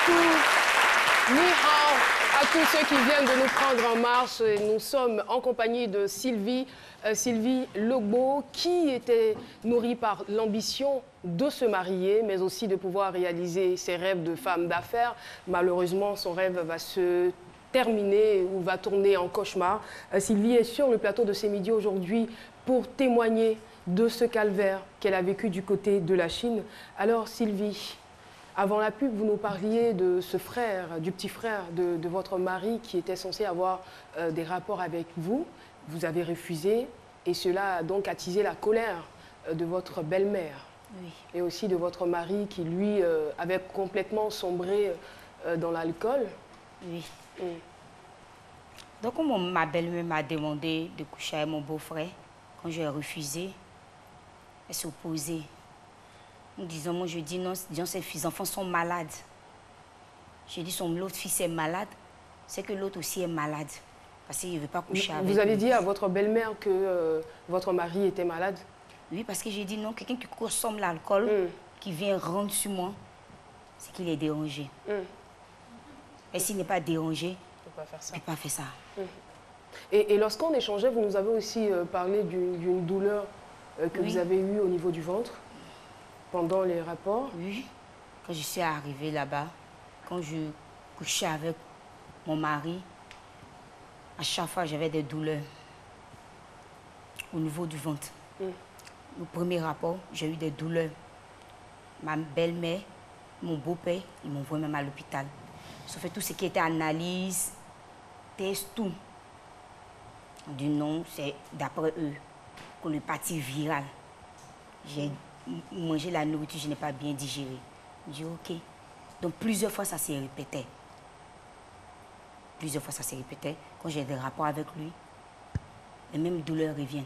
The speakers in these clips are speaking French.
tous, ni hao à tous ceux qui viennent de nous prendre en marche. Nous sommes en compagnie de Sylvie Logbo, qui était nourrie par l'ambition de se marier, mais aussi de pouvoir réaliser ses rêves de femme d'affaires. Malheureusement, son rêve va se terminer ou va tourner en cauchemar. Sylvie est sur le plateau de C'est Midi aujourd'hui pour témoigner de ce calvaire qu'elle a vécu du côté de la Chine. Alors Sylvie, avant la pub, vous nous parliez de ce frère, du petit frère de votre mari qui était censé avoir des rapports avec vous. Vous avez refusé et cela a donc attisé la colère de votre belle-mère. Oui. Et aussi de votre mari qui, lui, avait complètement sombré dans l'alcool. Oui. Donc, ma belle-mère m'a demandé de coucher avec mon beau-frère. Quand j'ai refusé, elle s'est opposée. En disant, moi, je dis non, disons, ces enfants sont malades. J'ai dit, l'autre fils est malade, c'est que l'autre aussi est malade. Parce qu'il ne veut pas coucher avec lui. Vous avez dit à votre belle-mère que votre mari était malade? Oui, parce que j'ai dit non, quelqu'un qui consomme l'alcool, qui vient rendre sur moi, c'est qu'il est dérangé. Et s'il n'est pas dérangé, il ne peut pas faire ça. Et lorsqu'on échangeait, vous nous avez aussi parlé d'une douleur que vous avez eue au niveau du ventre pendant les rapports. Oui, quand je suis arrivée là-bas, quand je couchais avec mon mari, à chaque fois j'avais des douleurs au niveau du ventre. Le premier rapport, j'ai eu des douleurs. Ma belle-mère, mon beau-père, ils m'envoient même à l'hôpital. Sauf que tout ce qui était analyse, test, tout. Du nom, c'est d'après eux, qu'on est parti viral. J'ai mangé la nourriture, je n'ai pas bien digéré. J'ai dit ok. Donc plusieurs fois, ça s'est répété. Plusieurs fois, ça s'est répété. Quand j'ai des rapports avec lui, les mêmes douleurs reviennent.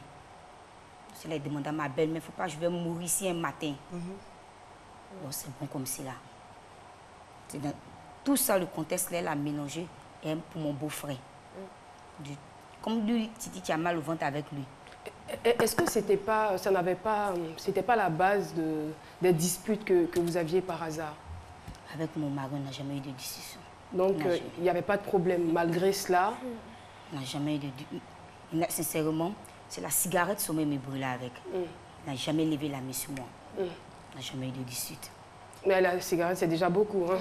C'est là qu'il demande à ma belle-mère, il ne faut pas que je vais mourir ici un matin. Donc c'est bon comme c'est là. C'est dans tout ça, le contexte, là, elle a mélangé et pour mon beau-frère. Comme lui, Titi qui a mal au ventre avec lui. Est-ce que c'était pas la base des disputes que vous aviez par hasard? Avec mon mari, on n'a jamais eu de discussion. Donc, il n'y avait pas de problème. Malgré cela? On n'a jamais eu de... Sincèrement, c'est la cigarette sur moi me brûlait avec. Il n'a jamais levé la main sur moi. On n'a jamais eu de dispute. Mais la cigarette, c'est déjà beaucoup. Hein.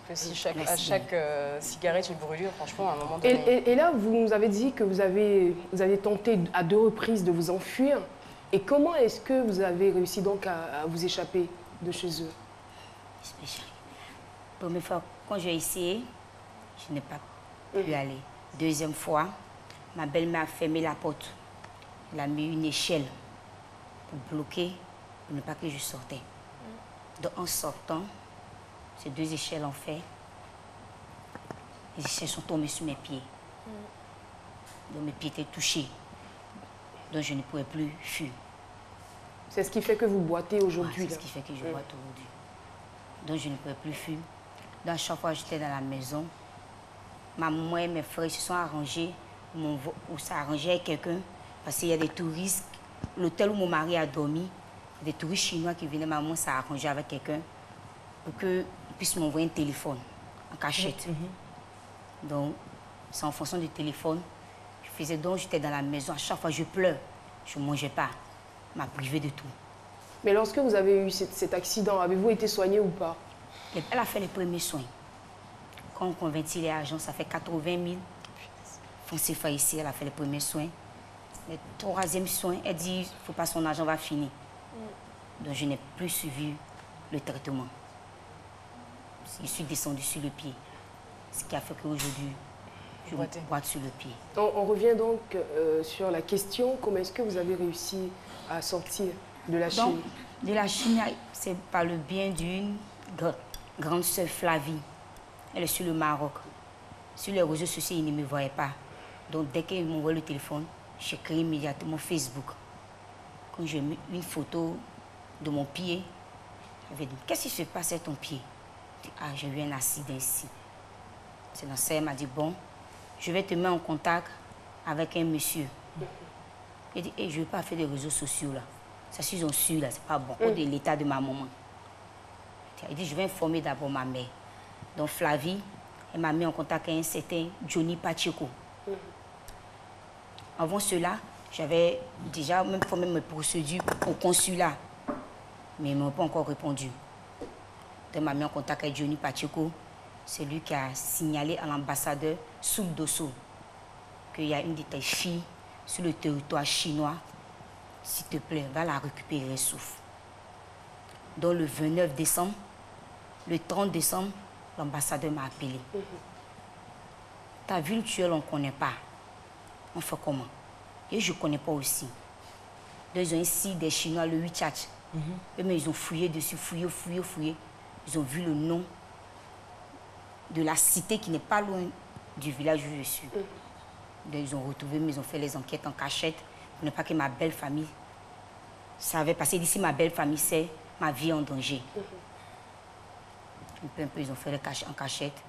Parce que si à chaque cigarette, une brûlure, franchement, à un moment donné... Et là, vous nous avez dit que vous avez tenté à 2 reprises de vous enfuir. Et comment est-ce que vous avez réussi donc à vous échapper de chez eux? Première fois, quand j'ai essayé, je n'ai pas pu aller. Deuxième fois, ma belle-mère a fermé la porte. Elle a mis une échelle pour bloquer, pour ne pas que je sortais. Donc en sortant, ces 2 échelles ont fait, les échelles sont tombées sur mes pieds. Donc mes pieds étaient touchés. Donc je ne pouvais plus fuir. C'est ce qui fait que vous boitez aujourd'hui? C'est ce qui fait que je boite aujourd'hui. Donc je ne pouvais plus fuir. Donc à chaque fois que j'étais dans la maison, ma maman et mes frères se sont arrangés, ou ça arrangé avec quelqu'un, parce qu'il y a des touristes. L'hôtel où mon mari a dormi, des touristes chinois qui venaient, ma maman s'est arrangée avec quelqu'un pour qu'ils puissent m'envoyer un téléphone en cachette. Donc, c'est en fonction du téléphone. Je faisais donc, j'étais dans la maison, à chaque fois je pleure, je ne mangeais pas, m'a privé de tout. Mais lorsque vous avez eu cet accident, avez-vous été soigné ou pas? Elle a fait les premiers soins. Quand on convertit les argents, ça fait 80 000. Francs CFA ici, elle a fait les premiers soins. Le 3e soin, elle dit, il ne faut pas, son argent va finir. Donc je n'ai plus suivi le traitement. Je suis descendue sur le pied. Ce qui a fait qu'aujourd'hui, je boite sur le pied. On revient donc sur la question, comment est-ce que vous avez réussi à sortir de la Chine? Donc, de la Chine, c'est par le bien d'une grande sœur Flavie. Elle est sur le Maroc. Sur les réseaux sociaux, ils ne me voyaient pas. Donc dès qu'ils m'envoient le téléphone, j'ai créé immédiatement Facebook. Quand j'ai mis une photo de mon pied, j'avais dit, qu'est-ce qui se passe avec ton pied? J'ai dit, ah, j'ai eu un accident ici. C'est la sœur m'a dit, bon, je vais te mettre en contact avec un monsieur. Il dit, hey, je ne veux pas faire des réseaux sociaux là. Ça, ils ont su là, c'est pas bon. De l'état de ma maman. Il dit, je vais informer d'abord ma mère. Donc Flavie, elle m'a mis en contact avec un certain Johnny Pacheco. Avant cela, j'avais déjà même fait mes procédures au consulat. Mais ils ne m'ont pas encore répondu. Donc elle m'a mis en contact avec Johnny Pacheco. C'est lui qui a signalé à l'ambassadeur Soul Dosso qu'il y a une de tes filles sur le territoire chinois. S'il te plaît, va la récupérer, souffle. Donc le 29 décembre, le 30 décembre, l'ambassadeur m'a appelé. Ta ville tuelle, on ne connaît pas. On fait comment? Et je ne connais pas aussi. Donc, ils ont ici des Chinois, le WeChat. Mais ils ont fouillé dessus, fouillé. Ils ont vu le nom de la cité qui n'est pas loin du village où je suis. Donc, ils ont retrouvé, mais ils ont fait les enquêtes en cachette pour ne pas que ma belle famille savait. Parce que d'ici, ma belle famille, c'est ma vie en danger. Un peu, ils ont fait les en cachette.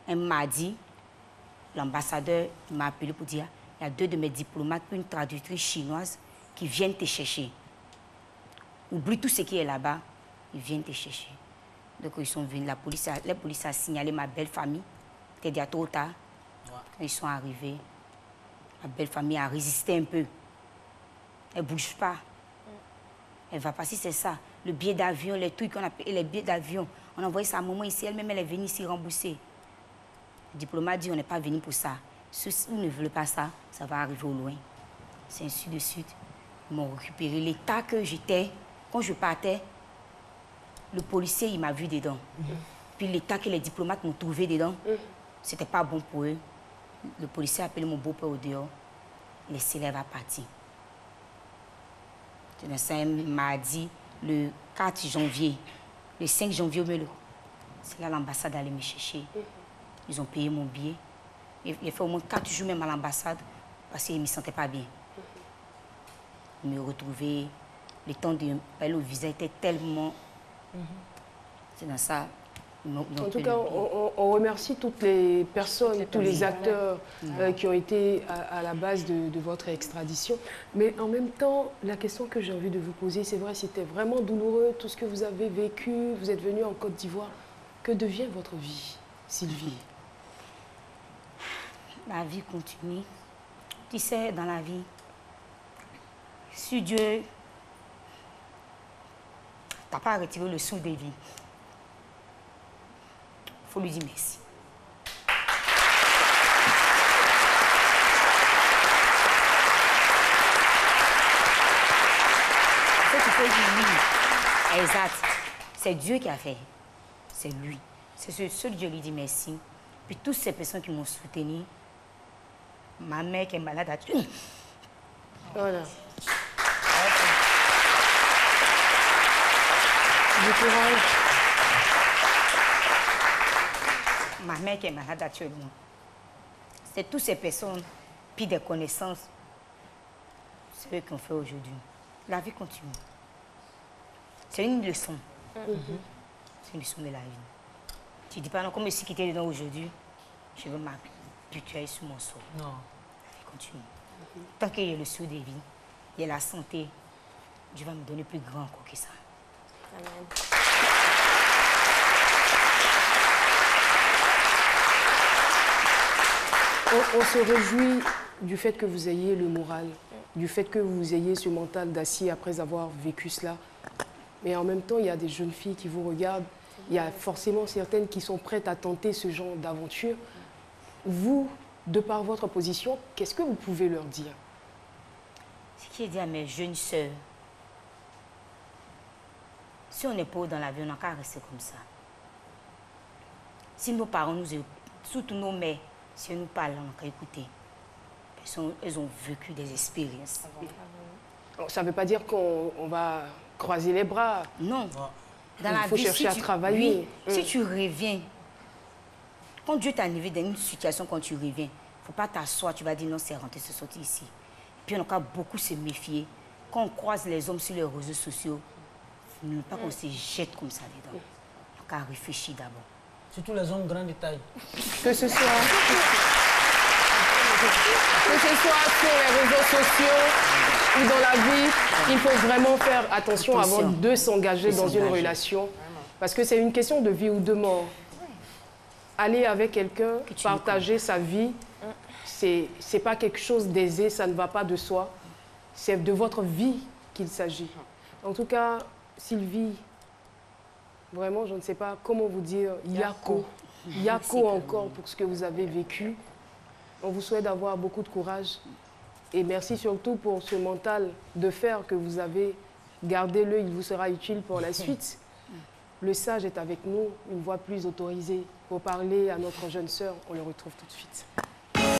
Un mardi, l'ambassadeur m'a appelé pour dire il y a 2 de mes diplomates, une traductrice chinoise qui viennent te chercher. Oublie tout ce qui est là-bas, ils viennent te chercher. Donc ils sont venus, la police a signalé ma belle famille. C'était déjà trop tard. Quand ils sont arrivés, ma belle famille a résisté un peu. Elle ne bouge pas. Elle va passer, c'est ça. Le billet d'avion, les trucs qu'on a payé, les billets d'avion. On a envoyé sa maman ici, elle-même, elle est venue ici rembourser. Le diplomate dit on n'est pas venu pour ça. Ceux qui ne veulent pas ça, ça va arriver au loin. C'est ainsi de suite. Ils m'ont récupéré. L'état que j'étais, quand je partais, le policier, il m'a vu dedans. Puis l'état que les diplomates m'ont trouvé dedans, c'était pas bon pour eux. Le policier a appelé mon beau-père au dehors. Laissez-les va partir. C'est un mardi, le 4 janvier, le 5 janvier au milieu. C'est là l'ambassade allait me chercher. Ils ont payé mon billet. Il a fait au moins 4 jours même à l'ambassade parce qu'ils ne me sentaient pas bien. Ils me retrouvaient. Le temps de aller au visa était tellement... C'est dans ça. En tout cas, on remercie toutes les personnes, tous les acteurs qui ont été à la base de votre extradition. Mais en même temps, la question que j'ai envie de vous poser, c'est vrai, c'était vraiment douloureux, tout ce que vous avez vécu. Vous êtes venu en Côte d'Ivoire. Que devient votre vie, Sylvie? La vie continue. Tu sais, dans la vie, si Dieu t'a pas retiré le sou des vies, il faut lui dire merci. En fait, il faut dire oui. Exact. C'est Dieu qui a fait. C'est lui. C'est ce seul Dieu lui dit merci. Puis toutes ces personnes qui m'ont soutenu, ma mère qui est malade a tué. Voilà. Du courage. Ma mère qui est malade actuellement. C'est toutes ces personnes, puis des connaissances, c'est eux qui ont fait aujourd'hui. La vie continue. C'est une leçon. C'est une leçon de la vie. Tu ne dis pas non, comme je suis quitté dedans aujourd'hui, je veux m'habituer sur mon sort. Non. La vie continue. Tant qu'il y a le sou des vies, il y a la santé, Dieu va me donner plus grand encore que ça. Amen. On se réjouit du fait que vous ayez le moral, du fait que vous ayez ce mental d'acier après avoir vécu cela. Mais en même temps, il y a des jeunes filles qui vous regardent. Il y a forcément certaines qui sont prêtes à tenter ce genre d'aventure. Vous, de par votre position, qu'est-ce que vous pouvez leur dire? Ce qui est dit à mes jeunes sœurs, si on n'est pas dans la vie, on n'a qu'à rester comme ça. Si nos parents nous écoutent, surtout nos mères, si elles nous parlent, on n'a qu'à écouter. Elles ont vécu des expériences. Ça ne veut pas dire qu'on va croiser les bras. Non. Dans Il faut chercher à travailler. Oui, si tu reviens, quand Dieu t'a arrivé dans une situation, quand tu reviens, il ne faut pas t'asseoir, tu vas dire non, c'est rentré, c'est sorti ici. Puis on a beaucoup se méfier. Quand on croise les hommes sur les réseaux sociaux, il ne faut pas qu'on se jette comme ça dedans. On a qu'à réfléchir d'abord. Surtout les hommes grands de taille. Que ce soit sur les réseaux sociaux ou dans la vie, il faut vraiment faire attention avant de s'engager dans une relation. Parce que c'est une question de vie ou de mort. aller avec quelqu'un, Que tu partager sa vie, c'est pas quelque chose d'aisé, ça ne va pas de soi. C'est de votre vie qu'il s'agit. En tout cas, Sylvie, vraiment, je ne sais pas comment vous dire, Yako encore pour ce que vous avez vécu. On vous souhaite d'avoir beaucoup de courage. Et merci surtout pour ce mental de fer que vous avez. Gardez-le, il vous sera utile pour la suite. Le sage est avec nous, une voix plus autorisée pour parler à notre jeune sœur. On le retrouve tout de suite.